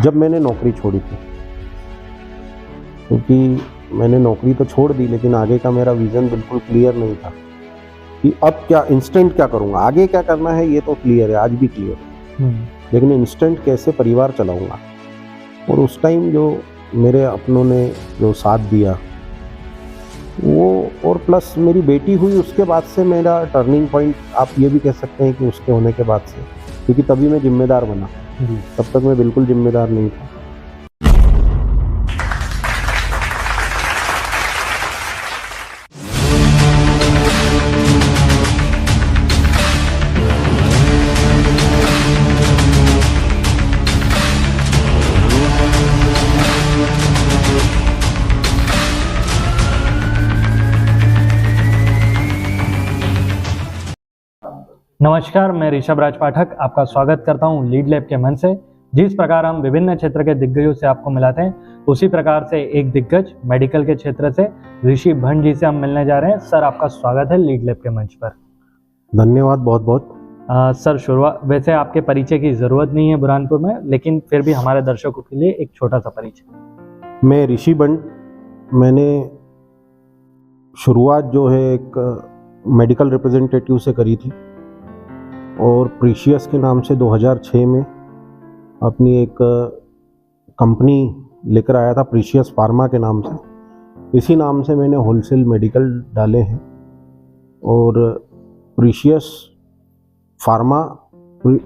जब मैंने नौकरी छोड़ी थी, क्योंकि मैंने नौकरी तो छोड़ दी लेकिन आगे का मेरा विज़न बिल्कुल क्लियर नहीं था कि अब क्या इंस्टेंट क्या करूँगा, आगे क्या करना है ये तो क्लियर है, आज भी क्लियर है, लेकिन इंस्टेंट कैसे परिवार चलाऊँगा। और उस टाइम जो मेरे अपनों ने जो साथ दिया वो, और प्लस मेरी बेटी हुई उसके बाद से मेरा टर्निंग पॉइंट आप ये भी कह सकते हैं कि उसके होने के बाद से, क्योंकि तभी मैं जिम्मेदार बना। तब तक मैं बिल्कुल जिम्मेदार नहीं था। नमस्कार, मैं ऋषभ राज पाठक आपका स्वागत करता हूं लीड लैब के मंच से। जिस प्रकार हम विभिन्न क्षेत्र के दिग्गजों से आपको मिलाते हैं, उसी प्रकार से एक दिग्गज मेडिकल के क्षेत्र से ऋषि भंड जी से हम मिलने जा रहे हैं। सर, आपका स्वागत है लीड लैब के मंच पर। धन्यवाद बहुत बहुत। सर, शुरुआत वैसे आपके परिचय की ज़रूरत नहीं है बुरहानपुर में, लेकिन फिर भी हमारे दर्शकों के लिए एक छोटा सा परिचय। मैं ऋषि भंड, मैंने शुरुआत जो है एक मेडिकल रिप्रेजेंटेटिव से करी थी और प्रीशियस के नाम से 2006 में अपनी एक कंपनी लेकर आया था, प्रीशियस फार्मा के नाम से। इसी नाम से मैंने होलसेल मेडिकल डाले हैं और प्रीशियस फार्मा,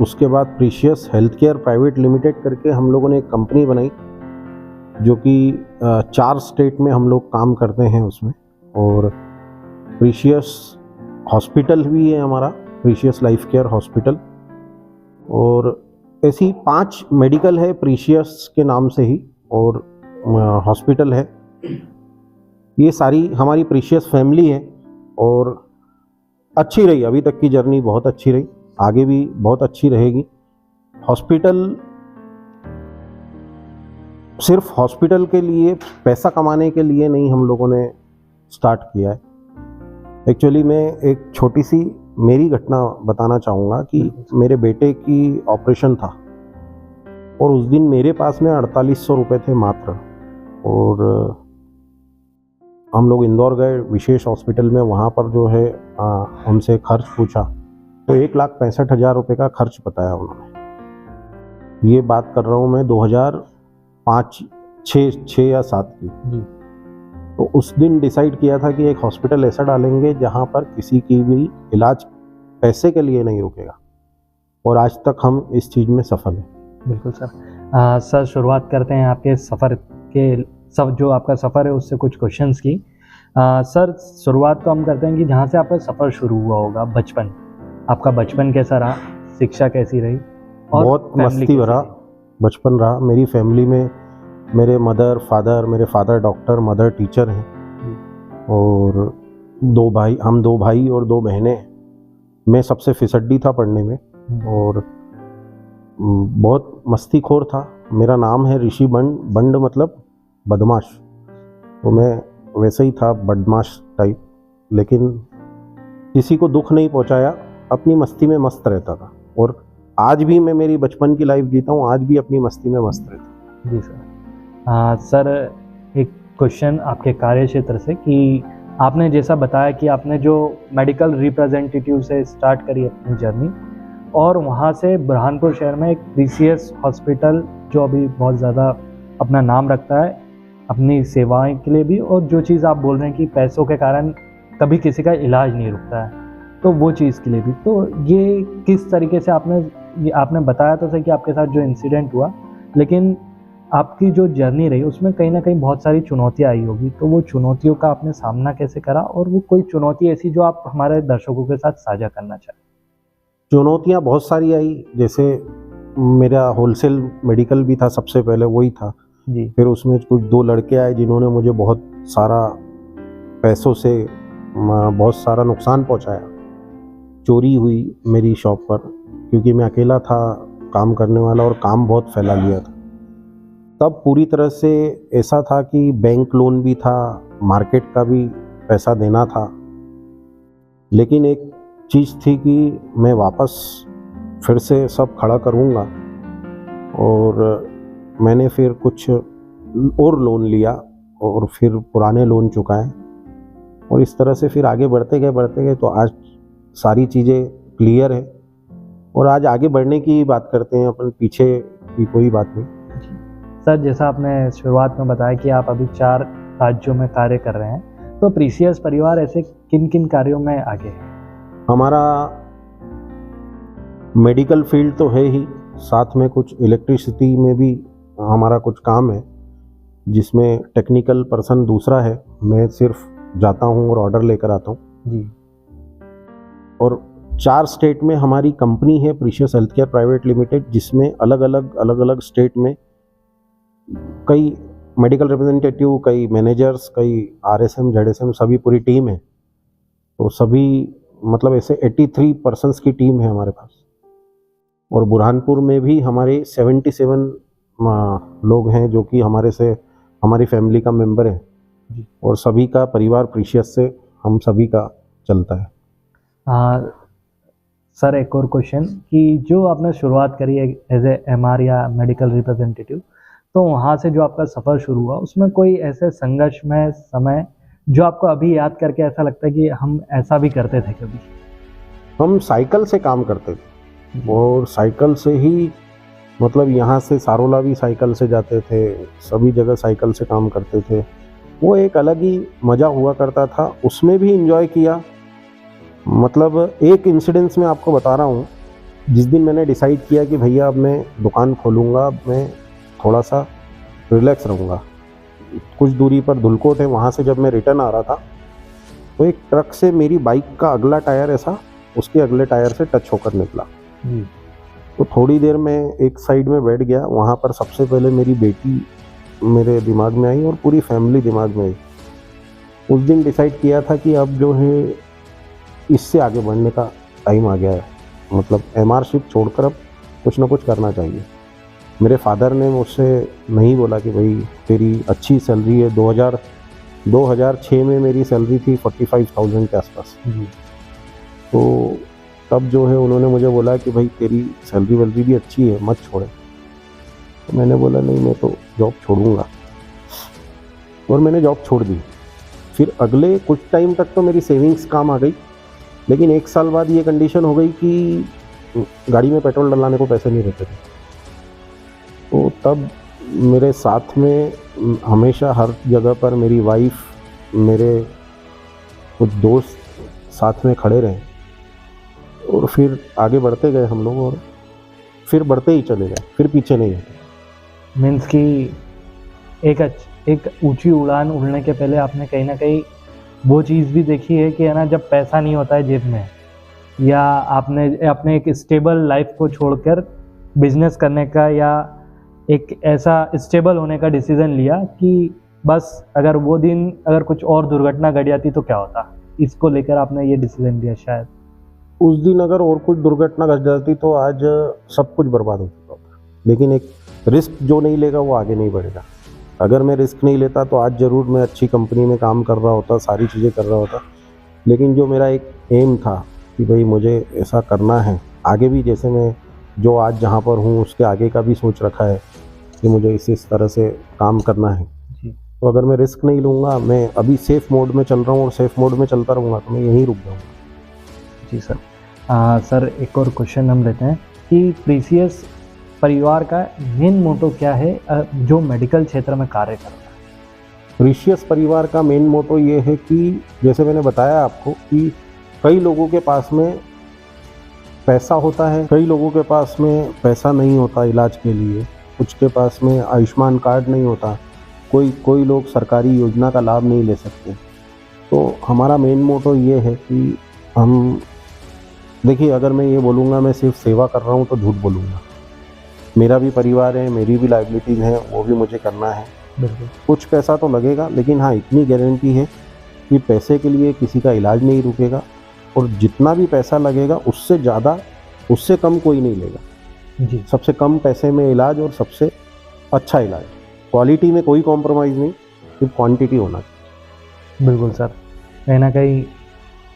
उसके बाद precious health care private limited करके हम लोगों ने एक कंपनी बनाई जो कि 4 स्टेट में हम लोग काम करते हैं उसमें। और प्रीशियस हॉस्पिटल भी है हमारा, प्रीशियस लाइफ केयर हॉस्पिटल, और ऐसी 5 मेडिकल है प्रीशियस के नाम से ही, और हॉस्पिटल है। ये सारी हमारी प्रीशियस फैमिली है और अच्छी रही, अभी तक की जर्नी बहुत अच्छी रही, आगे भी बहुत अच्छी रहेगी। हॉस्पिटल सिर्फ हॉस्पिटल के लिए, पैसा कमाने के लिए नहीं हम लोगों ने स्टार्ट किया है। एक्चुअली मैं एक छोटी सी मेरी घटना बताना चाहूँगा कि मेरे बेटे की ऑपरेशन था और उस दिन मेरे पास में 4800 रुपये थे मात्र, और हम लोग इंदौर गए विशेष हॉस्पिटल में। वहाँ पर जो है उनसे खर्च पूछा तो 1,65,000 रुपये का खर्च बताया उन्होंने। ये बात कर रहा हूँ मैं 2005, 6 या 7 की। तो उस दिन डिसाइड किया था कि एक हॉस्पिटल ऐसा डालेंगे जहाँ पर किसी की भी इलाज पैसे के लिए नहीं रुकेगा, और आज तक हम इस चीज़ में सफल हैं। बिल्कुल सर। सर, शुरुआत करते हैं आपके सफ़र के, जो आपका सफ़र है उससे कुछ क्वेश्चंस की। सर, शुरुआत तो हम करते हैं कि जहाँ से आपका सफ़र शुरू हुआ होगा, बचपन, आपका बचपन कैसा रहा, शिक्षा कैसी रही? और बहुत मस्ती भरा बचपन रहा। मेरी फैमिली में मेरे मेरे फादर डॉक्टर, मदर टीचर हैं, और 2 भाई, हम 2 भाई और 2 बहनें। मैं सबसे फिसड्डी था पढ़ने में और बहुत मस्तीखोर था। मेरा नाम है ऋषि भंड, भंड मतलब बदमाश, तो मैं वैसे ही था, बदमाश टाइप, लेकिन किसी को दुख नहीं पहुंचाया, अपनी मस्ती में मस्त रहता था। और आज भी मैं मेरी बचपन की लाइफ जीता हूँ, आज भी अपनी मस्ती में मस्त रहता हूँ। जी सर। सर, एक क्वेश्चन आपके कार्य क्षेत्र से कि आपने जैसा बताया कि आपने जो मेडिकल रिप्रेजेंटेटिव से स्टार्ट करी अपनी जर्नी, और वहाँ से बुरहानपुर शहर में एक प्रीशियस हॉस्पिटल जो अभी बहुत ज़्यादा अपना नाम रखता है अपनी सेवाएं के लिए भी, और जो चीज़ आप बोल रहे हैं कि पैसों के कारण कभी किसी का इलाज नहीं रुकता है, तो वो चीज़ के लिए भी। तो ये किस तरीके से आपने बताया तो सही कि आपके साथ जो इंसिडेंट हुआ, लेकिन आपकी जो जर्नी रही उसमें कहीं ना कहीं बहुत सारी चुनौतियाँ आई होगी, तो वो चुनौतियों का आपने सामना कैसे करा, और वो कोई चुनौती ऐसी जो आप हमारे दर्शकों के साथ साझा करना चाहें? चुनौतियाँ बहुत सारी आई, जैसे मेरा होलसेल मेडिकल भी था, सबसे पहले वही था जी। फिर उसमें कुछ 2 लड़के आए जिन्होंने मुझे बहुत सारा पैसों से बहुत सारा नुकसान पहुंचाया। चोरी हुई मेरी शॉप पर, क्योंकि मैं अकेला था काम करने वाला और काम बहुत फैला लिया था। तब पूरी तरह से ऐसा था कि बैंक लोन भी था, मार्केट का भी पैसा देना था, लेकिन एक चीज़ थी कि मैं वापस फिर से सब खड़ा करूँगा और मैंने फिर कुछ और लोन लिया और फिर पुराने लोन चुकाए, और इस तरह से फिर आगे बढ़ते गए तो आज सारी चीज़ें क्लियर है। और आज आगे बढ़ने की बात करते हैं अपन, पीछे की कोई बात नहीं। सर, जैसा आपने शुरुआत में बताया कि आप अभी 4 राज्यों में कार्य कर रहे हैं, तो प्रीसियस परिवार ऐसे किन किन कार्यों में आगे है? हमारा मेडिकल फील्ड तो है ही, साथ में कुछ इलेक्ट्रिसिटी में भी हमारा कुछ काम है, जिसमें टेक्निकल पर्सन दूसरा है, मैं सिर्फ जाता हूँ और ऑर्डर लेकर आता हूँ जी। और 4 स्टेट में हमारी कंपनी है precious health care private limited, जिसमें अलग अलग स्टेट में कई मेडिकल रिप्रेजेंटेटिव, कई मैनेजर्स, कई RSM ZSM सभी पूरी टीम है। तो सभी मतलब ऐसे 83 पर्सन्स की टीम है हमारे पास। और बुरहानपुर में भी हमारे 77 लोग हैं जो कि हमारी फैमिली का मेंबर है, और सभी का परिवार प्रीशियस से हम सभी का चलता है। सर, एक और क्वेश्चन कि जो आपने शुरुआत करी है एज ए MR या मेडिकल रिप्रेजेंटेटिव, तो वहाँ से जो आपका सफ़र शुरू हुआ, उसमें कोई ऐसे संघर्ष में समय जो आपको अभी याद करके ऐसा लगता है कि हम ऐसा भी करते थे कभी? हम साइकिल से काम करते थे और साइकिल से ही मतलब यहाँ से सारोला भी साइकिल से जाते थे, सभी जगह साइकिल से काम करते थे। वो एक अलग ही मज़ा हुआ करता था, उसमें भी एंजॉय किया। मतलब एक इंसिडेंस में आपको बता रहा हूँ, जिस दिन मैंने डिसाइड किया कि भैया अब मैं दुकान खोलूँगा, मैं थोड़ा सा रिलैक्स रहूँगा, कुछ दूरी पर धुलकोट है, वहाँ से जब मैं रिटर्न आ रहा था तो एक ट्रक से मेरी बाइक का अगला टायर ऐसा उसके अगले टायर से टच होकर निकला। तो थोड़ी देर में एक साइड में बैठ गया। वहाँ पर सबसे पहले मेरी बेटी मेरे दिमाग में आई और पूरी फैमिली दिमाग में आई। उस दिन डिसाइड किया था कि अब जो है इससे आगे बढ़ने का टाइम आ गया है, मतलब MR शिप छोड़कर अब कुछ ना कुछ करना चाहिए। मेरे फादर ने मुझसे नहीं बोला कि भाई तेरी अच्छी सैलरी है, 2006 में मेरी सैलरी थी 45,000 के आसपास। तो तब जो है उन्होंने मुझे बोला कि भाई तेरी सैलरी वैलरी भी अच्छी है, मत छोड़े। तो मैंने बोला नहीं, मैं तो जॉब छोड़ूंगा, और मैंने जॉब छोड़ दी। फिर अगले कुछ टाइम तक तो मेरी सेविंग्स काम आ गई, लेकिन 1 साल बाद ये कंडीशन हो गई कि गाड़ी में पेट्रोल डलाने को पैसे नहीं रहते थे। तो तब मेरे साथ में हमेशा हर जगह पर मेरी वाइफ, मेरे कुछ दोस्त साथ में खड़े रहे, और फिर आगे बढ़ते गए हम लोग, और फिर बढ़ते ही चले गए, फिर पीछे नहीं हटे। मीन्स कि एक ऊंची उड़ान उड़ने के पहले आपने कहीं ना कहीं वो चीज़ भी देखी है कि है ना, जब पैसा नहीं होता है जेब में, या आपने अपने एक स्टेबल लाइफ को छोड़कर बिजनेस करने का या एक ऐसा स्टेबल होने का डिसीजन लिया कि बस अगर वो दिन अगर कुछ और दुर्घटना घट जाती तो क्या होता, इसको लेकर आपने ये डिसीजन लिया शायद। उस दिन अगर और कुछ दुर्घटना घट जाती तो आज सब कुछ बर्बाद हो चुका होता। लेकिन एक रिस्क जो नहीं लेगा वो आगे नहीं बढ़ेगा। अगर मैं रिस्क नहीं लेता तो आज ज़रूर मैं अच्छी कंपनी में काम कर रहा होता, सारी चीज़ें कर रहा होता। लेकिन जो मेरा एक एम था कि भाई मुझे ऐसा करना है, आगे भी जैसे मैं जो आज जहाँ पर हूँ उसके आगे का भी सोच रखा है कि मुझे इस तरह से काम करना है। तो अगर मैं रिस्क नहीं लूँगा, मैं अभी सेफ़ मोड में चल रहा हूँ और सेफ़ मोड में चलता रहूँगा, तो मैं यहीं रुक जाऊँगा। जी सर। सर, एक और क्वेश्चन हम लेते हैं कि प्रीसियस परिवार का मेन मोटो क्या है जो मेडिकल क्षेत्र में कार्य कर रहा है? प्रीशियस परिवार का मेन मोटो ये है कि जैसे मैंने बताया आपको कि कई लोगों के पास में पैसा होता है, कई लोगों के पास में पैसा नहीं होता इलाज के लिए, कुछ के पास में आयुष्मान कार्ड नहीं होता, कोई लोग सरकारी योजना का लाभ नहीं ले सकते। तो हमारा मेन मोटो ये है कि हम देखिए, अगर मैं ये बोलूँगा मैं सिर्फ सेवा कर रहा हूँ तो झूठ बोलूँगा। मेरा भी परिवार है, मेरी भी लायबिलिटीज़ हैं, वो भी मुझे करना है। बिल्कुल। कुछ पैसा तो लगेगा, लेकिन हाँ इतनी गारंटी है कि पैसे के लिए किसी का इलाज नहीं रुकेगा, और जितना भी पैसा लगेगा उससे ज़्यादा, उससे कम कोई नहीं लेगा। जी। सबसे कम पैसे में इलाज और सबसे अच्छा इलाज। क्वालिटी में कोई कॉम्प्रोमाइज़ नहीं, सिर्फ क्वांटिटी होना चाहिए। बिल्कुल सर, कहीं ना कहीं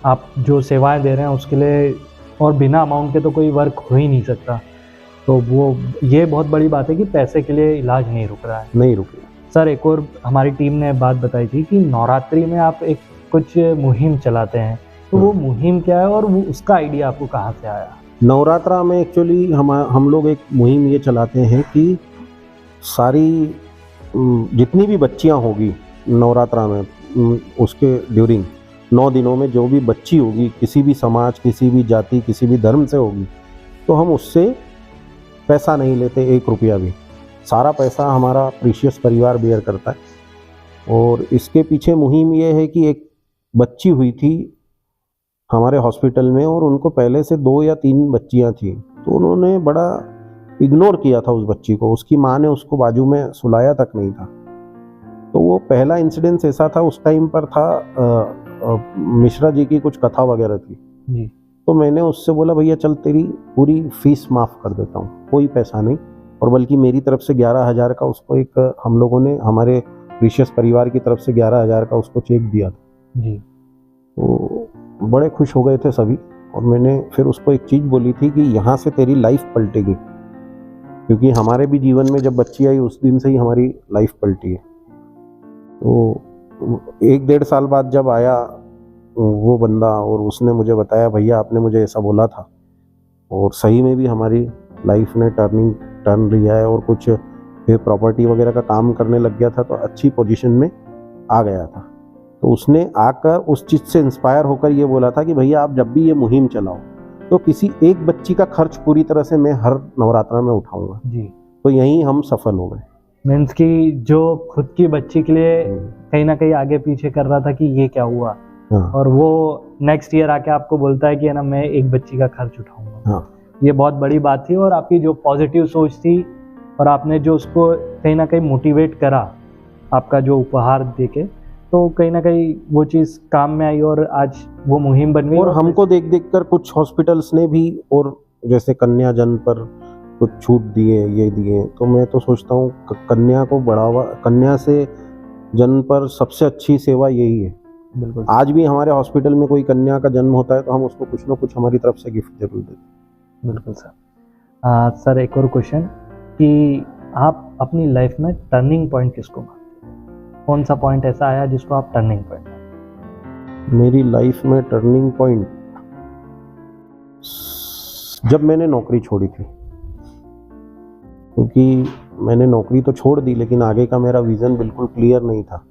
आप जो सेवाएं दे रहे हैं उसके लिए और बिना अमाउंट के तो कोई वर्क हो ही नहीं सकता। तो वो ये बहुत बड़ी बात है कि पैसे के लिए इलाज नहीं रुक रहा है। नहीं रुकी। सर एक और हमारी टीम ने बात बताई थी कि नवरात्रि में आप एक कुछ मुहिम चलाते हैं, तो वो मुहिम क्या है और वो उसका आइडिया आपको कहाँ से आया? नवरात्रा में एक्चुअली हम लोग एक मुहिम ये चलाते हैं कि सारी जितनी भी बच्चियां होगी नवरात्रा में, उसके ड्यूरिंग 9 दिनों में जो भी बच्ची होगी, किसी भी समाज, किसी भी जाति, किसी भी धर्म से होगी, तो हम उससे पैसा नहीं लेते, 1 रुपया भी। सारा पैसा हमारा प्रीशियस परिवार बेयर करता है। और इसके पीछे मुहिम ये है कि एक बच्ची हुई थी हमारे हॉस्पिटल में, और उनको पहले से 2 या 3 बच्चियां थी, तो उन्होंने बड़ा इग्नोर किया था उस बच्ची को। उसकी माँ ने उसको बाजू में सुलाया तक नहीं था। तो वो पहला इंसिडेंस ऐसा था, उस टाइम पर था मिश्रा जी की कुछ कथा वगैरह थी जी। तो मैंने उससे बोला भैया चल तेरी पूरी फीस माफ़ कर देता हूँ, कोई पैसा नहीं, और बल्कि मेरी तरफ से 11,000 का उसको एक हम लोगों ने हमारे प्रीशियस परिवार की तरफ से 11,000 का उसको चेक दिया था। जी। तो बड़े खुश हो गए थे सभी। और मैंने फिर उसको एक चीज़ बोली थी कि यहाँ से तेरी लाइफ पलटेगी, क्योंकि हमारे भी जीवन में जब बच्ची आई उस दिन से ही हमारी लाइफ पलटी है। तो 1-1.5 साल बाद जब आया वो बंदा और उसने मुझे बताया भैया आपने मुझे ऐसा बोला था, और सही में भी हमारी लाइफ ने टर्न लिया है, और कुछ फिर प्रॉपर्टी वगैरह का काम करने लग गया था, तो अच्छी पोजीशन में आ गया था। तो उसने आकर उस चीज़ से इंस्पायर होकर ये बोला था कि भैया आप जब भी ये मुहिम चलाओ तो किसी एक बच्ची का खर्च पूरी तरह से मैं हर नवरात्रा में उठाऊंगा। जी। तो यहीं हम सफल हो गए। मीन्स कि जो खुद की बच्ची के लिए कहीं ना कहीं आगे पीछे कर रहा था कि ये क्या हुआ, हाँ। और वो नेक्स्ट ईयर आके आपको बोलता है कि है ना मैं एक बच्ची का खर्च उठाऊंगा। हाँ। ये बहुत बड़ी बात थी, और आपकी जो पॉजिटिव सोच थी और आपने जो उसको कहीं ना कहीं मोटिवेट करा आपका जो उपहार देके, तो कहीं ना कहीं वो चीज़ काम में आई और आज वो मुहिम बन गई। और हमको देख देख कर कुछ हॉस्पिटल्स ने भी, और जैसे कन्या जन पर कुछ छूट दिए, ये दिए, तो मैं तो सोचता हूँ कन्या को बढ़ावा, कन्या से जन पर सबसे अच्छी सेवा यही है। बिल्कुल। आज भी हमारे हॉस्पिटल में कोई कन्या का जन्म होता है तो हम उसको कुछ ना कुछ हमारी तरफ से गिफ्ट जरूर देते हैं। बिल्कुल सर। सर एक और क्वेश्चन कि आप अपनी लाइफ में टर्निंग पॉइंट किसको मानते हैं? कौन सा पॉइंट ऐसा आया जिसको आप टर्निंग पॉइंट मानते हैं? मेरी लाइफ में टर्निंग पॉइंट जब मैंने नौकरी छोड़ी थी, क्योंकि मैंने नौकरी तो छोड़ दी लेकिन आगे का मेरा विजन बिल्कुल क्लियर नहीं था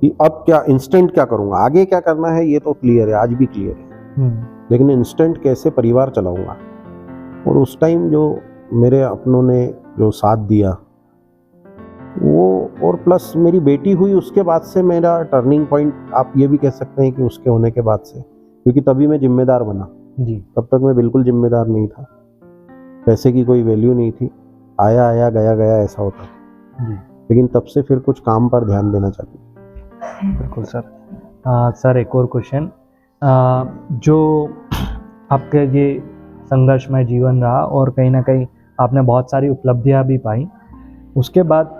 कि अब क्या इंस्टेंट क्या करूँगा, आगे क्या करना है ये तो क्लियर है, आज भी क्लियर है, लेकिन इंस्टेंट कैसे परिवार चलाऊंगा। और उस टाइम जो मेरे अपनों ने जो साथ दिया वो, और प्लस मेरी बेटी हुई उसके बाद से मेरा टर्निंग पॉइंट आप ये भी कह सकते हैं कि उसके होने के बाद से, क्योंकि तभी मैं जिम्मेदार बना। जी। तब तक मैं बिल्कुल जिम्मेदार नहीं था, पैसे की कोई वैल्यू नहीं थी, आया आया गया गया ऐसा होता। जी। लेकिन तब से फिर कुछ काम पर ध्यान देना चाहिए। बिल्कुल सर। सर एक और क्वेश्चन, जो आपके ये संघर्षमय जीवन रहा और कहीं ना कहीं आपने बहुत सारी उपलब्धियां भी पाई, उसके बाद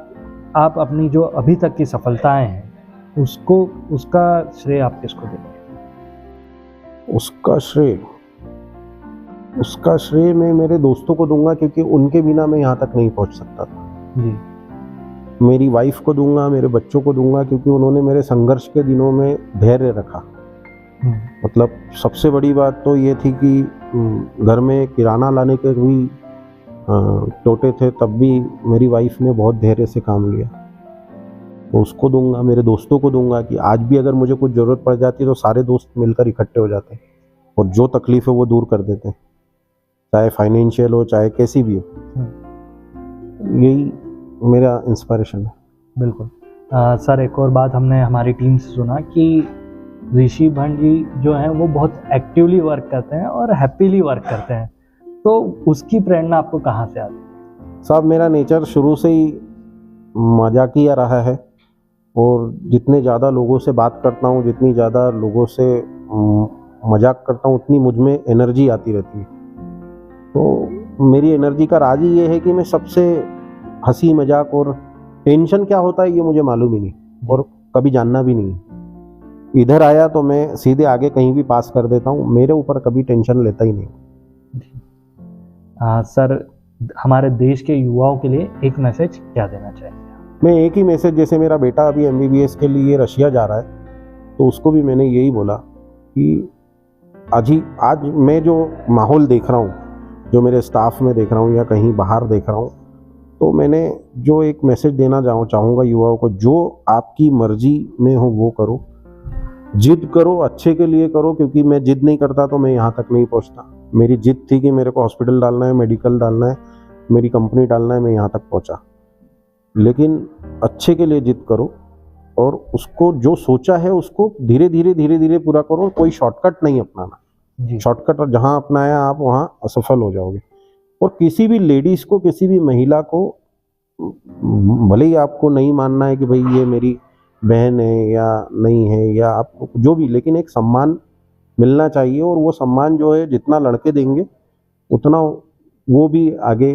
आप अपनी जो अभी तक की सफलताएं हैं उसका श्रेय आप किसको देंगे? उसका श्रेय मैं मेरे दोस्तों को दूंगा, क्योंकि उनके बिना मैं यहाँ तक नहीं पहुँच सकता था। जी। मेरी वाइफ को दूंगा, मेरे बच्चों को दूंगा, क्योंकि उन्होंने मेरे संघर्ष के दिनों में धैर्य रखा। मतलब सबसे बड़ी बात तो ये थी कि घर में किराना लाने के भी टोटे थे, तब भी मेरी वाइफ ने बहुत धैर्य से काम लिया। तो उसको दूंगा, मेरे दोस्तों को दूंगा कि आज भी अगर मुझे कुछ ज़रूरत पड़ जाती तो सारे दोस्त मिलकर इकट्ठे हो जाते और जो तकलीफ़ है वो दूर कर देते, चाहे फाइनेंशियल हो चाहे कैसी भी हो। यही मेरा इंस्पिरेशन है। बिल्कुल। सर एक और बात हमने हमारी टीम से सुना कि ऋषि भंड जी जो हैं वो बहुत एक्टिवली वर्क करते हैं और हैप्पीली वर्क करते हैं, तो उसकी प्रेरणा आपको कहाँ से आती है? साहब मेरा नेचर शुरू से ही मजाकिया रहा है, और जितने ज़्यादा लोगों से बात करता हूँ, जितनी ज़्यादा लोगों से मजाक करता हूँ, उतनी मुझ में एनर्जी आती रहती है। तो मेरी एनर्जी का राज ही ये है कि मैं सबसे हंसी मजाक, और टेंशन क्या होता है ये मुझे मालूम ही नहीं और कभी जानना भी नहीं। इधर आया तो मैं सीधे आगे कहीं भी पास कर देता हूँ, मेरे ऊपर कभी टेंशन लेता ही नहीं। सर हमारे देश के युवाओं के लिए एक मैसेज क्या देना चाहेंगे? मैं एक ही मैसेज, जैसे मेरा बेटा अभी MBBS के लिए रशिया जा रहा है, तो उसको भी मैंने यही बोला कि आज मैं जो माहौल देख रहा हूँ, जो मेरे स्टाफ में देख रहा हूँ या कहीं बाहर देख रहा हूँ, तो मैंने जो एक मैसेज देना चाहूँगा युवाओं को, जो आपकी मर्जी में हो वो करो, जिद करो, अच्छे के लिए करो, क्योंकि मैं जिद नहीं करता तो मैं यहाँ तक नहीं पहुँचता। मेरी जिद थी कि मेरे को हॉस्पिटल डालना है, मेडिकल डालना है, मेरी कंपनी डालना है, मैं यहाँ तक पहुँचा। लेकिन अच्छे के लिए जिद करो और उसको जो सोचा है उसको धीरे धीरे पूरा करो। कोई शॉर्टकट नहीं अपनाना, जी शॉर्टकट जहाँ अपनाया आप वहाँ असफल हो जाओगे। और किसी भी लेडीज़ को, किसी भी महिला को, भले ही आपको नहीं मानना है कि भाई ये मेरी बहन है या नहीं है या आपको जो भी, लेकिन एक सम्मान मिलना चाहिए। और वो सम्मान जो है जितना लड़के देंगे उतना वो भी आगे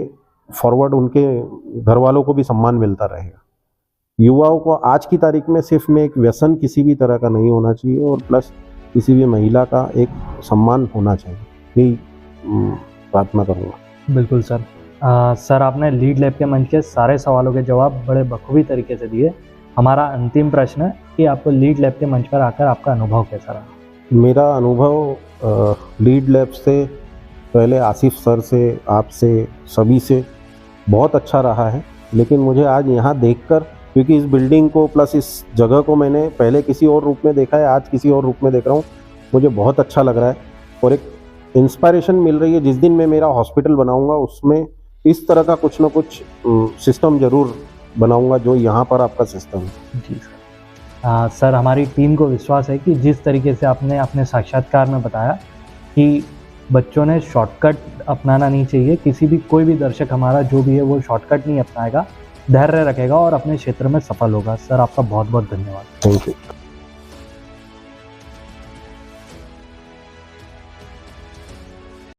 फॉरवर्ड, उनके घर वालों को भी सम्मान मिलता रहेगा। युवाओं को आज की तारीख में सिर्फ में एक व्यसन किसी भी तरह का नहीं होना चाहिए, और प्लस किसी भी महिला का एक सम्मान होना चाहिए, यही प्रार्थना करूँगा। बिल्कुल सर। सर आपने लीड लैब के मंच के सारे सवालों के जवाब बड़े बखूबी तरीके से दिए। हमारा अंतिम प्रश्न है कि आपको लीड लैब के मंच पर आकर आपका अनुभव कैसा रहा? मेरा अनुभव लीड लैब से पहले आसिफ सर से, आपसे, सभी से बहुत अच्छा रहा है। लेकिन मुझे आज यहाँ देखकर, क्योंकि इस बिल्डिंग को प्लस इस जगह को मैंने पहले किसी और रूप में देखा है, आज किसी और रूप में देख रहा हूँ, मुझे बहुत अच्छा लग रहा है और एक इंस्पायरेशन मिल रही है। जिस दिन मैं मेरा हॉस्पिटल बनाऊंगा उसमें इस तरह का कुछ ना कुछ सिस्टम ज़रूर बनाऊंगा जो यहाँ पर आपका सिस्टम है। जी सर। सर हमारी टीम को विश्वास है कि जिस तरीके से आपने अपने साक्षात्कार में बताया कि बच्चों ने शॉर्टकट अपनाना नहीं चाहिए, किसी भी कोई भी दर्शक हमारा जो भी है वो शॉर्टकट नहीं अपनाएगा, धैर्य रखेगा और अपने क्षेत्र में सफल होगा। सर आपका बहुत बहुत धन्यवाद। Thank you.